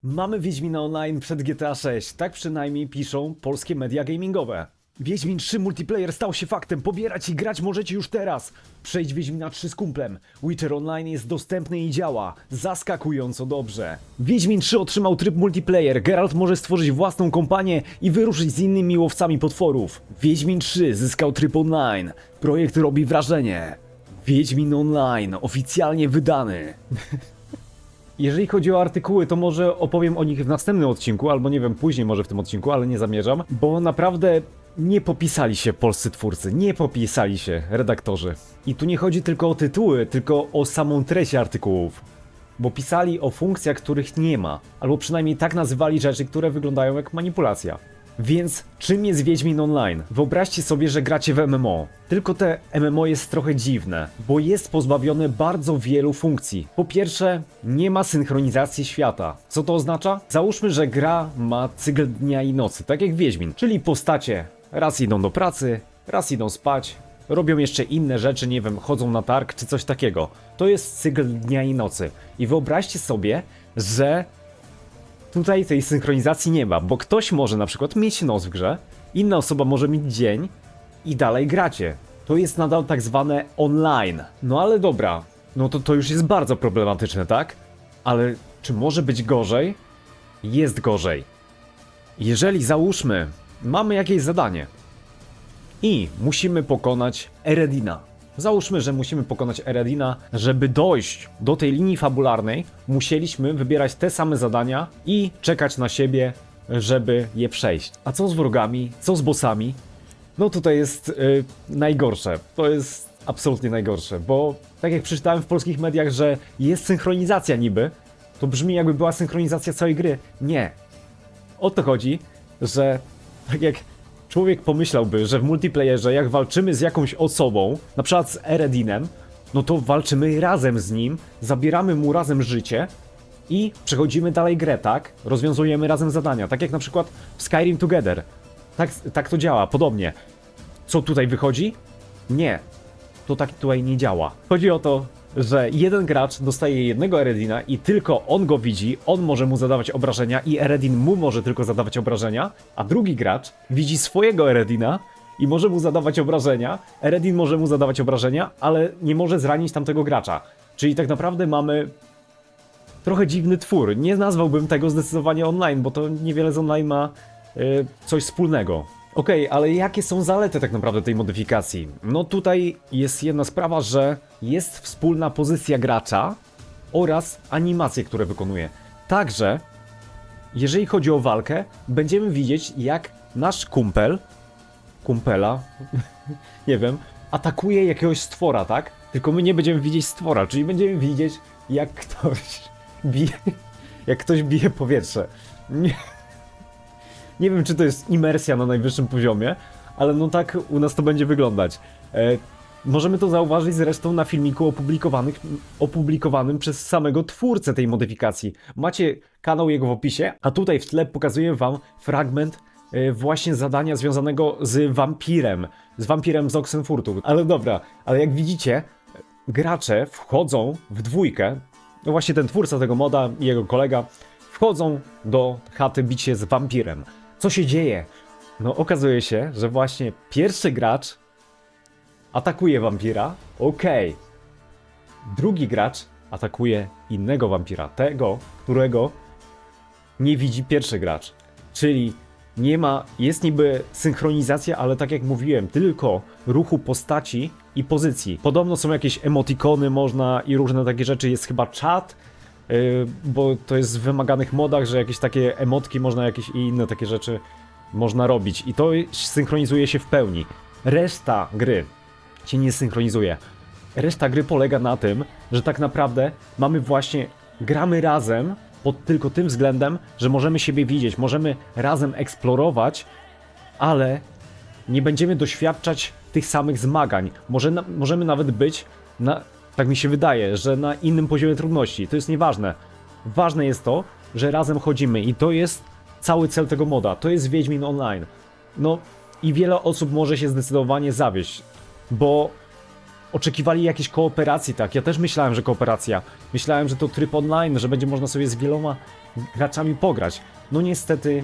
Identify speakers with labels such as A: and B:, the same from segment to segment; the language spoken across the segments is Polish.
A: Mamy Wiedźmina Online przed GTA 6, tak przynajmniej piszą polskie media gamingowe. Wiedźmin 3 multiplayer stał się faktem, pobierać i grać możecie już teraz. Przejdź Wiedźmina 3 z kumplem. Witcher Online jest dostępny i działa zaskakująco dobrze. Wiedźmin 3 otrzymał tryb multiplayer, Geralt może stworzyć własną kompanię i wyruszyć z innymi łowcami potworów. Wiedźmin 3 zyskał tryb online, projekt robi wrażenie. Wiedźmin Online oficjalnie wydany. Jeżeli chodzi o artykuły, to może opowiem o nich w następnym odcinku, albo nie wiem, później może w tym odcinku, ale nie zamierzam, bo naprawdę nie popisali się polscy twórcy, nie popisali się redaktorzy. I tu nie chodzi tylko o tytuły, tylko o samą treść artykułów. Bo pisali o funkcjach, których nie ma, albo przynajmniej tak nazywali rzeczy, które wyglądają jak manipulacja. Więc czym jest Wiedźmin Online? Wyobraźcie sobie, że gracie w MMO. Tylko te MMO jest trochę dziwne, bo jest pozbawione bardzo wielu funkcji. Po pierwsze, nie ma synchronizacji świata. Co to oznacza? Załóżmy, że gra ma cykl dnia i nocy, tak jak Wiedźmin. Czyli postacie raz idą do pracy, raz idą spać, robią jeszcze inne rzeczy, nie wiem, chodzą na targ czy coś takiego. To jest cykl dnia i nocy. I wyobraźcie sobie, że tutaj tej synchronizacji nie ma, bo ktoś może na przykład mieć noc w grze, inna osoba może mieć dzień i dalej gracie. To jest nadal tak zwane online. No ale dobra, no to już jest bardzo problematyczne, tak? Ale czy może być gorzej? Jest gorzej. Jeżeli załóżmy, mamy jakieś zadanie i musimy pokonać Eredina. Załóżmy, że musimy pokonać Eredina. Żeby dojść do tej linii fabularnej, musieliśmy wybierać te same zadania i czekać na siebie, żeby je przejść. A co z wrogami? Co z bossami? No tutaj jest najgorsze. To jest absolutnie najgorsze, bo tak jak przeczytałem w polskich mediach, że jest synchronizacja niby, to brzmi jakby była synchronizacja całej gry. Nie. O to chodzi, że tak jak człowiek pomyślałby, że w multiplayerze jak walczymy z jakąś osobą, na przykład z Eredinem, no to walczymy razem z nim, zabieramy mu razem życie i przechodzimy dalej grę, tak? Rozwiązujemy razem zadania, tak jak na przykład w Skyrim Together. Tak to działa, podobnie. Co tutaj wychodzi? Nie. To tak tutaj nie działa. Chodzi o to, że jeden gracz dostaje jednego Eredina i tylko on go widzi, on może mu zadawać obrażenia i Eredin mu może tylko zadawać obrażenia, a drugi gracz widzi swojego Eredina i może mu zadawać obrażenia, Eredin może mu zadawać obrażenia, ale nie może zranić tamtego gracza. Czyli tak naprawdę mamy trochę dziwny twór. Nie nazwałbym tego zdecydowanie online, bo to niewiele z online ma coś wspólnego. Okej, ale jakie są zalety tak naprawdę tej modyfikacji? No tutaj jest jedna sprawa, że jest wspólna pozycja gracza oraz animacje, które wykonuje. Także, jeżeli chodzi o walkę, będziemy widzieć jak nasz kumpela, nie wiem, atakuje jakiegoś stwora, tak? Tylko my nie będziemy widzieć stwora, czyli będziemy widzieć jak ktoś bije powietrze. Nie wiem, czy to jest imersja na najwyższym poziomie, ale no tak u nas to będzie wyglądać. Możemy to zauważyć zresztą na filmiku opublikowanym przez samego twórcę tej modyfikacji. Macie kanał jego w opisie, a tutaj w tle pokazuję wam fragment właśnie zadania związanego z wampirem z Oxenfurtu. Ale dobra, ale jak widzicie, gracze wchodzą w dwójkę, no właśnie ten twórca tego moda i jego kolega wchodzą do chaty bić się z wampirem. Co się dzieje? No okazuje się, że właśnie pierwszy gracz atakuje wampira, okej. Drugi gracz atakuje innego wampira, tego, którego nie widzi pierwszy gracz. Czyli nie ma, jest niby synchronizacja, ale tak jak mówiłem, tylko ruchu postaci i pozycji. Podobno są jakieś emotikony można i różne takie rzeczy, jest chyba czat, bo to jest w wymaganych modach, że jakieś takie emotki można jakieś i inne takie rzeczy można robić i to synchronizuje się w pełni. Reszta gry się nie synchronizuje. Reszta gry polega na tym, że tak naprawdę gramy razem pod tylko tym względem, że możemy siebie widzieć, możemy razem eksplorować, ale nie będziemy doświadczać tych samych zmagań. Możemy nawet być tak mi się wydaje, że na innym poziomie trudności. To jest nieważne. Ważne jest to, że razem chodzimy i to jest cały cel tego moda. To jest Wiedźmin Online. No i wiele osób może się zdecydowanie zawieść, bo oczekiwali jakiejś kooperacji, tak? Ja też myślałem, że kooperacja. Myślałem, że to tryb online, że będzie można sobie z wieloma graczami pograć. No niestety,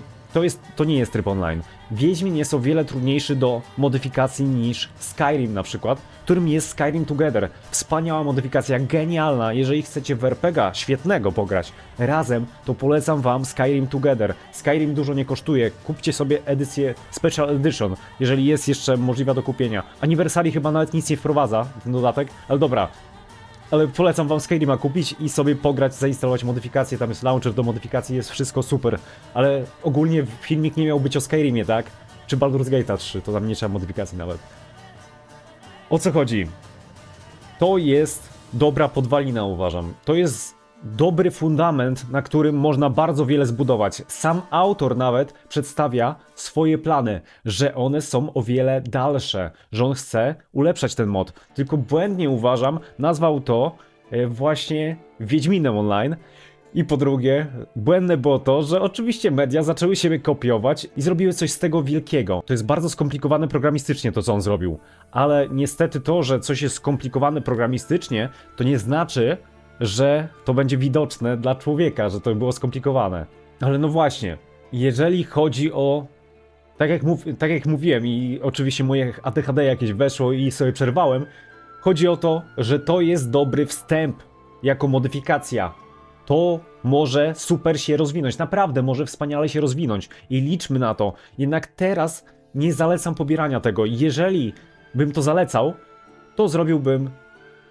A: to nie jest tryb online. Wiedźmin jest o wiele trudniejszy do modyfikacji niż Skyrim na przykład, którym jest Skyrim Together. Wspaniała modyfikacja, genialna. Jeżeli chcecie w RPGa świetnego pograć razem, to polecam wam Skyrim Together. Skyrim dużo nie kosztuje. Kupcie sobie edycję Special Edition, jeżeli jest jeszcze możliwa do kupienia. Anniversary chyba nawet nic nie wprowadza, ten dodatek, ale dobra. Ale polecam wam Skyrima kupić i sobie pograć, zainstalować modyfikacje, tam jest launcher do modyfikacji, jest wszystko super. Ale ogólnie filmik nie miał być o Skyrimie, tak? Czy Baldur's Gate 3, to tam nie trzeba modyfikacji nawet. O co chodzi? To jest dobra podwalina, uważam. To jest dobry fundament, na którym można bardzo wiele zbudować. Sam autor nawet przedstawia swoje plany, że one są o wiele dalsze, że on chce ulepszać ten mod. Tylko błędnie uważam, nazwał to właśnie Wiedźminem Online. I po drugie, błędne było to, że oczywiście media zaczęły siebie kopiować i zrobiły coś z tego wielkiego. To jest bardzo skomplikowane programistycznie to, co on zrobił. Ale niestety to, że coś jest skomplikowane programistycznie, to nie znaczy, że to będzie widoczne dla człowieka, że to było skomplikowane. Ale no właśnie, jeżeli chodzi o... Tak jak mówiłem i oczywiście moje ADHD jakieś weszło i sobie przerwałem, chodzi o to, że to jest dobry wstęp jako modyfikacja. To może super się rozwinąć, naprawdę może wspaniale się rozwinąć i liczmy na to. Jednak teraz nie zalecam pobierania tego. Jeżeli bym to zalecał, to zrobiłbym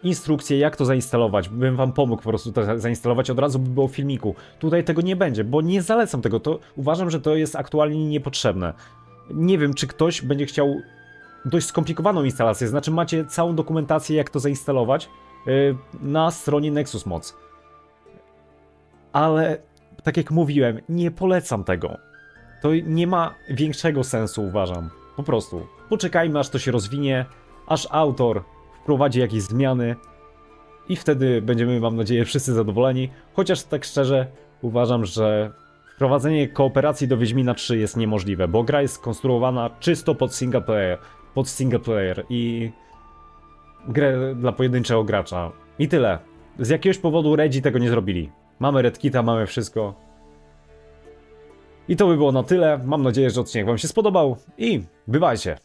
A: instrukcję, jak to zainstalować. Bym wam pomógł po prostu to zainstalować, od razu by było w filmiku. Tutaj tego nie będzie, bo nie zalecam tego. To uważam, że to jest aktualnie niepotrzebne. Nie wiem, czy ktoś będzie chciał dość skomplikowaną instalację, znaczy macie całą dokumentację, jak to zainstalować na stronie Nexus Mods. Ale tak jak mówiłem, nie polecam tego. To nie ma większego sensu, uważam. Po prostu. Poczekajmy, aż to się rozwinie, aż autor wprowadzi jakieś zmiany i wtedy będziemy, mam nadzieję, wszyscy zadowoleni. Chociaż tak szczerze uważam, że wprowadzenie kooperacji do Wiedźmina 3 jest niemożliwe, bo gra jest skonstruowana czysto pod single player i grę dla pojedynczego gracza. I tyle. Z jakiegoś powodu Redzi tego nie zrobili. Mamy Redkita, mamy wszystko. I to by było na tyle. Mam nadzieję, że odcinek wam się spodobał i bywajcie!